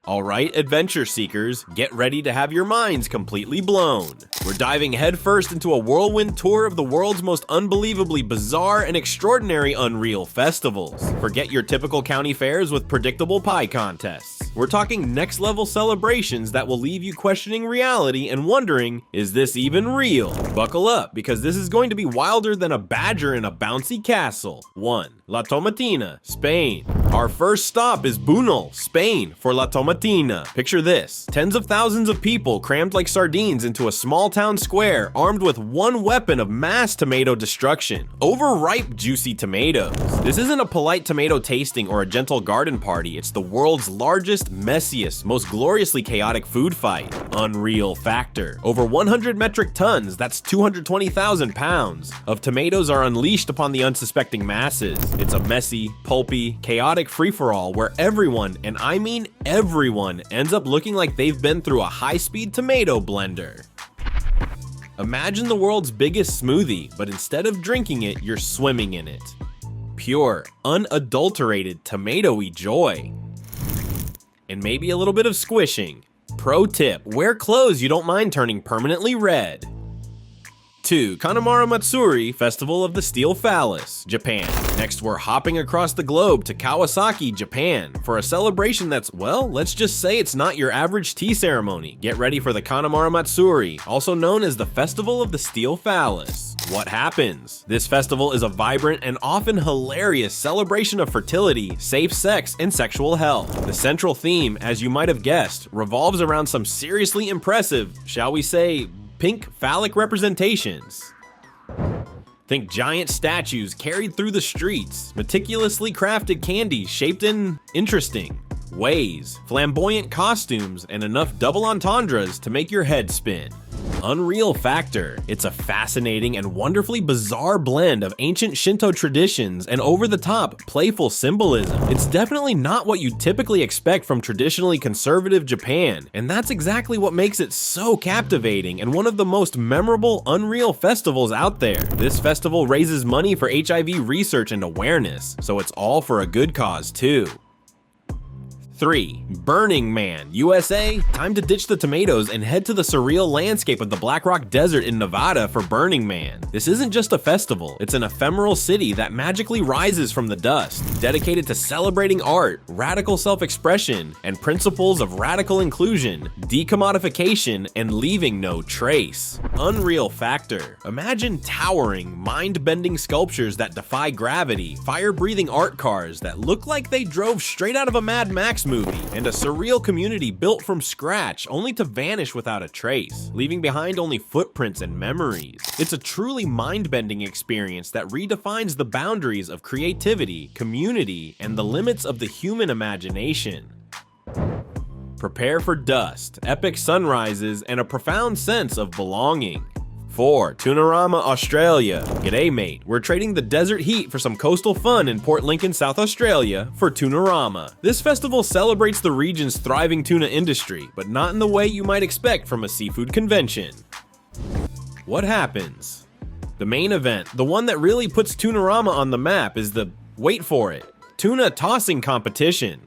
Alright, adventure seekers, get ready to have your minds completely blown. We're diving headfirst into a whirlwind tour of the world's most unbelievably bizarre and extraordinary unreal festivals. Forget your typical county fairs with predictable pie contests. We're talking next level celebrations that will leave you questioning reality and wondering, is this even real? Buckle up, because this is going to be wilder than a badger in a bouncy castle. 1. La Tomatina, Spain. Our first stop is Bunal, Spain, for La Tomatina. Picture this: tens of thousands of people crammed like sardines into a small town square, armed with one weapon of mass tomato destruction: overripe, juicy tomatoes. This isn't a polite tomato tasting or a gentle garden party. It's the world's largest, messiest, most gloriously chaotic food fight. Unreal factor: over 100 metric tons, that's 220,000 pounds, of tomatoes are unleashed upon the unsuspecting masses. It's a messy, pulpy, chaotic free-for-all where everyone, and I mean everyone, ends up looking like they've been through a high-speed tomato blender. Imagine the world's biggest smoothie, but instead of drinking it, you're swimming in it. Pure, unadulterated, tomatoey joy. And maybe a little bit of squishing. Pro tip: wear clothes you don't mind turning permanently red. 2. Kanemaru Matsuri, Festival of the Steel Phallus, Japan. Next, we're hopping across the globe to Kawasaki, Japan, for a celebration that's, well, let's just say it's not your average tea ceremony. Get ready for the Kanemaru Matsuri, also known as the Festival of the Steel Phallus. What happens? This festival is a vibrant and often hilarious celebration of fertility, safe sex, and sexual health. The central theme, as you might have guessed, revolves around some seriously impressive, shall we say, pink phallic representations. Think giant statues carried through the streets, meticulously crafted candies shaped in interesting ways, flamboyant costumes, and enough double entendres to make your head spin. Unreal factor: it's a fascinating and wonderfully bizarre blend of ancient Shinto traditions and over-the-top, playful symbolism. It's definitely not what you typically expect from traditionally conservative Japan, and that's exactly what makes it so captivating and one of the most memorable unreal festivals out there. This festival raises money for HIV research and awareness, so it's all for a good cause too. 3. Burning Man, USA. Time to ditch the tomatoes and head to the surreal landscape of the Black Rock Desert in Nevada for Burning Man. This isn't just a festival, it's an ephemeral city that magically rises from the dust, dedicated to celebrating art, radical self-expression, and principles of radical inclusion, decommodification, and leaving no trace. Unreal factor: imagine towering, mind-bending sculptures that defy gravity, fire-breathing art cars that look like they drove straight out of a Mad Max movie, and a surreal community built from scratch only to vanish without a trace, leaving behind only footprints and memories. It's a truly mind-bending experience that redefines the boundaries of creativity, community, and the limits of the human imagination. Prepare for dust, epic sunrises, and a profound sense of belonging. 4. Toonarama, Australia. G'day mate, we're trading the desert heat for some coastal fun in Port Lincoln, South Australia for Toonarama. This festival celebrates the region's thriving tuna industry, but not in the way you might expect from a seafood convention. What happens? The main event, the one that really puts Toonarama on the map, is the, wait for it, tuna tossing competition.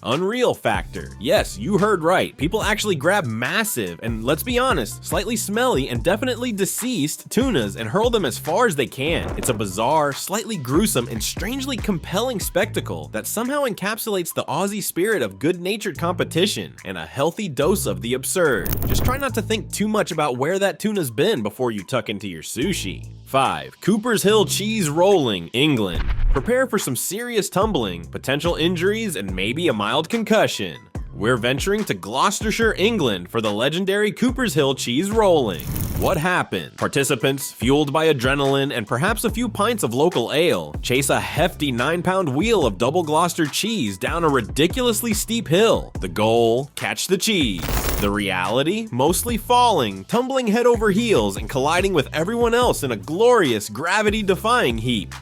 Unreal factor: yes, you heard right. People actually grab massive, and let's be honest, slightly smelly and definitely deceased tunas and hurl them as far as they can. It's a bizarre, slightly gruesome, and strangely compelling spectacle that somehow encapsulates the Aussie spirit of good-natured competition and a healthy dose of the absurd. Just try not to think too much about where that tuna's been before you tuck into your sushi. 5. Cooper's Hill Cheese Rolling, England. Prepare for some serious tumbling, potential injuries, and maybe a mild concussion. We're venturing to Gloucestershire, England for the legendary Cooper's Hill Cheese Rolling. What happened? Participants, fueled by adrenaline and perhaps a few pints of local ale, chase a hefty 9-pound wheel of double Gloucester cheese down a ridiculously steep hill. The goal: catch the cheese. The reality? Mostly falling, tumbling head over heels, and colliding with everyone else in a glorious, gravity-defying heap.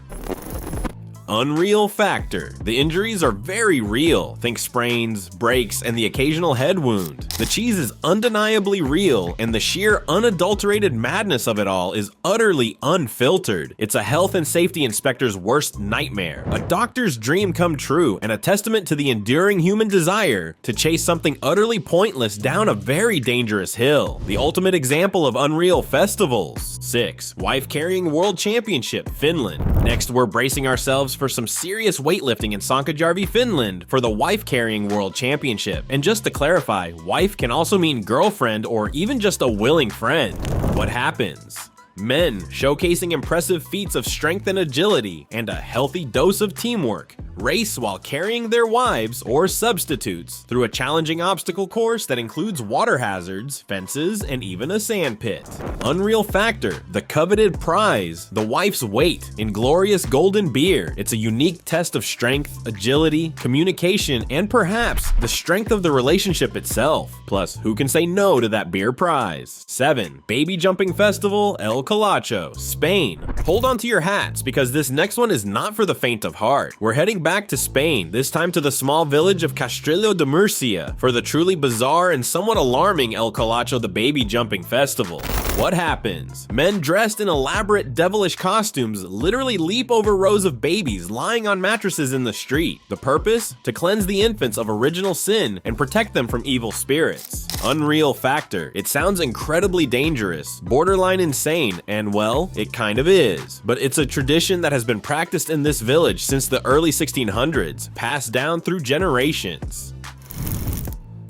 Unreal factor. The injuries are very real. Think sprains, breaks, and the occasional head wound. The cheese is undeniably real, and the sheer unadulterated madness of it all is utterly unfiltered. It's a health and safety inspector's worst nightmare, a doctor's dream come true, and a testament to the enduring human desire to chase something utterly pointless down a very dangerous hill. The ultimate example of unreal festivals. 6. Wife Carrying World Championship, Finland. Next, we're bracing ourselves for some serious weightlifting in Sankajärvi, Finland for the Wife Carrying World Championship. And just to clarify, wife can also mean girlfriend or even just a willing friend. What happens? Men showcasing impressive feats of strength and agility and a healthy dose of teamwork race while carrying their wives or substitutes through a challenging obstacle course that includes water hazards, fences, and even a sand pit. Unreal factor, the coveted prize, the wife's weight in glorious golden beer. It's a unique test of strength, agility, communication, and perhaps the strength of the relationship itself. Plus, who can say no to that beer prize? 7. Baby Jumping Festival, El Colacho, Spain. Hold on to your hats because this next one is not for the faint of heart. We're heading back to Spain, this time to the small village of Castrillo de Murcia for the truly bizarre and somewhat alarming El Colacho the Baby Jumping Festival. What happens? Men dressed in elaborate devilish costumes literally leap over rows of babies lying on mattresses in the street. The purpose? To cleanse the infants of original sin and protect them from evil spirits. Unreal factor. It sounds incredibly dangerous, borderline insane, and well, it kind of is. But it's a tradition that has been practiced in this village since the early 1600s, passed down through generations.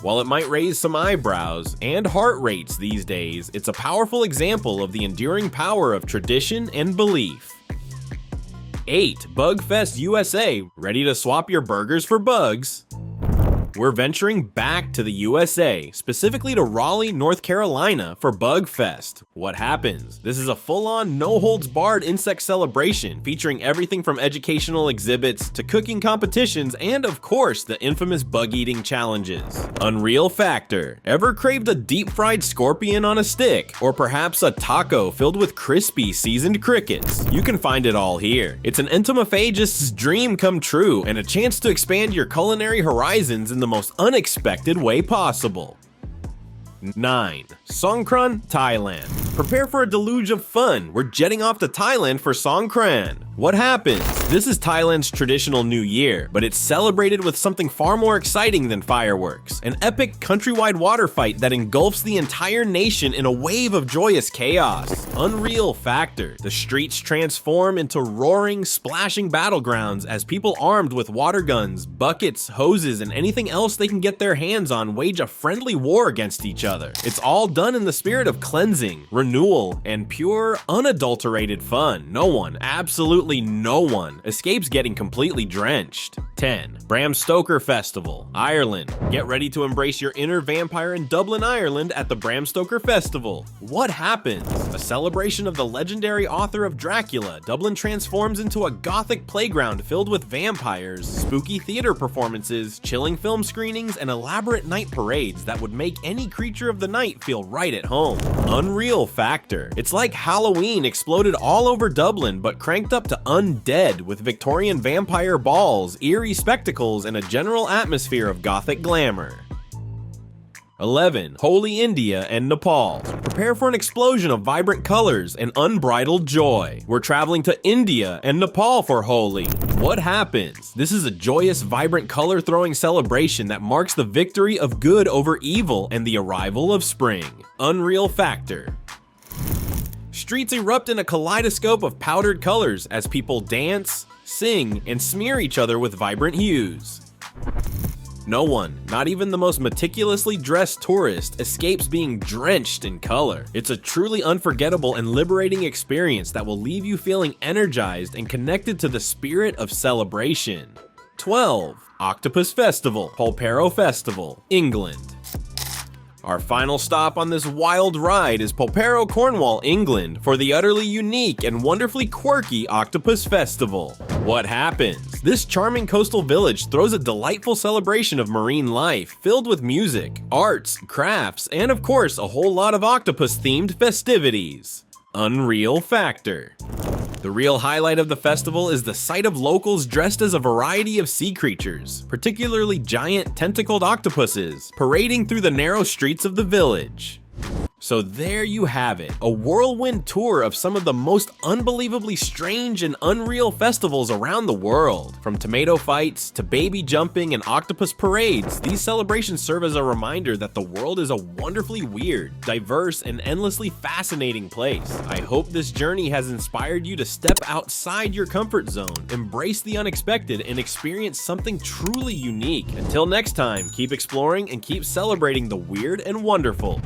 While it might raise some eyebrows and heart rates these days, it's a powerful example of the enduring power of tradition and belief. 8. Bugfest USA. Ready to swap your burgers for bugs? We're venturing back to the USA, specifically to Raleigh, North Carolina for Bugfest. What happens? This is a full-on, no-holds-barred insect celebration featuring everything from educational exhibits to cooking competitions and, of course, the infamous bug-eating challenges. Unreal factor. Ever craved a deep-fried scorpion on a stick? Or perhaps a taco filled with crispy, seasoned crickets? You can find it all here. It's an entomophagist's dream come true and a chance to expand your culinary horizons in the most unexpected way possible. 9. Songkran, Thailand. Prepare for a deluge of fun. We're jetting off to Thailand for Songkran. What happens? This is Thailand's traditional New Year, but it's celebrated with something far more exciting than fireworks. An epic countrywide water fight that engulfs the entire nation in a wave of joyous chaos. Unreal factor. The streets transform into roaring, splashing battlegrounds as people armed with water guns, buckets, hoses, and anything else they can get their hands on wage a friendly war against each other. It's all done in the spirit of cleansing, renewal, and pure, unadulterated fun. No one, absolutely no one, escapes getting completely drenched. 10. Bram Stoker Festival, Ireland. Get ready to embrace your inner vampire in Dublin, Ireland at the Bram Stoker Festival. What happens? A celebration of the legendary author of Dracula, Dublin transforms into a gothic playground filled with vampires, spooky theater performances, chilling film screenings, and elaborate night parades that would make any creature of the night feel right at home. Unreal factor. It's like Halloween exploded all over Dublin but cranked up to undead with Victorian vampire balls, eerie spectacles, and a general atmosphere of gothic glamour. 11. Holi, India and Nepal. Prepare for an explosion of vibrant colors and unbridled joy. We're traveling to India and Nepal for Holi. What happens? This is a joyous, vibrant color-throwing celebration that marks the victory of good over evil and the arrival of spring. Unreal factor. Streets erupt in a kaleidoscope of powdered colors as people dance, sing, and smear each other with vibrant hues. No one, not even the most meticulously dressed tourist, escapes being drenched in color. It's a truly unforgettable and liberating experience that will leave you feeling energized and connected to the spirit of celebration. 12. Octopus Festival, Polperro Festival, England. Our final stop on this wild ride is Polperro, Cornwall, England for the utterly unique and wonderfully quirky Octopus Festival. What happens? This charming coastal village throws a delightful celebration of marine life filled with music, arts, crafts, and of course a whole lot of octopus-themed festivities. Unreal factor. The real highlight of the festival is the sight of locals dressed as a variety of sea creatures, particularly giant tentacled octopuses, parading through the narrow streets of the village. So there you have it, a whirlwind tour of some of the most unbelievably strange and unreal festivals around the world. From tomato fights to baby jumping and octopus parades, these celebrations serve as a reminder that the world is a wonderfully weird, diverse, and endlessly fascinating place. I hope this journey has inspired you to step outside your comfort zone, embrace the unexpected, and experience something truly unique. Until next time, keep exploring and keep celebrating the weird and wonderful.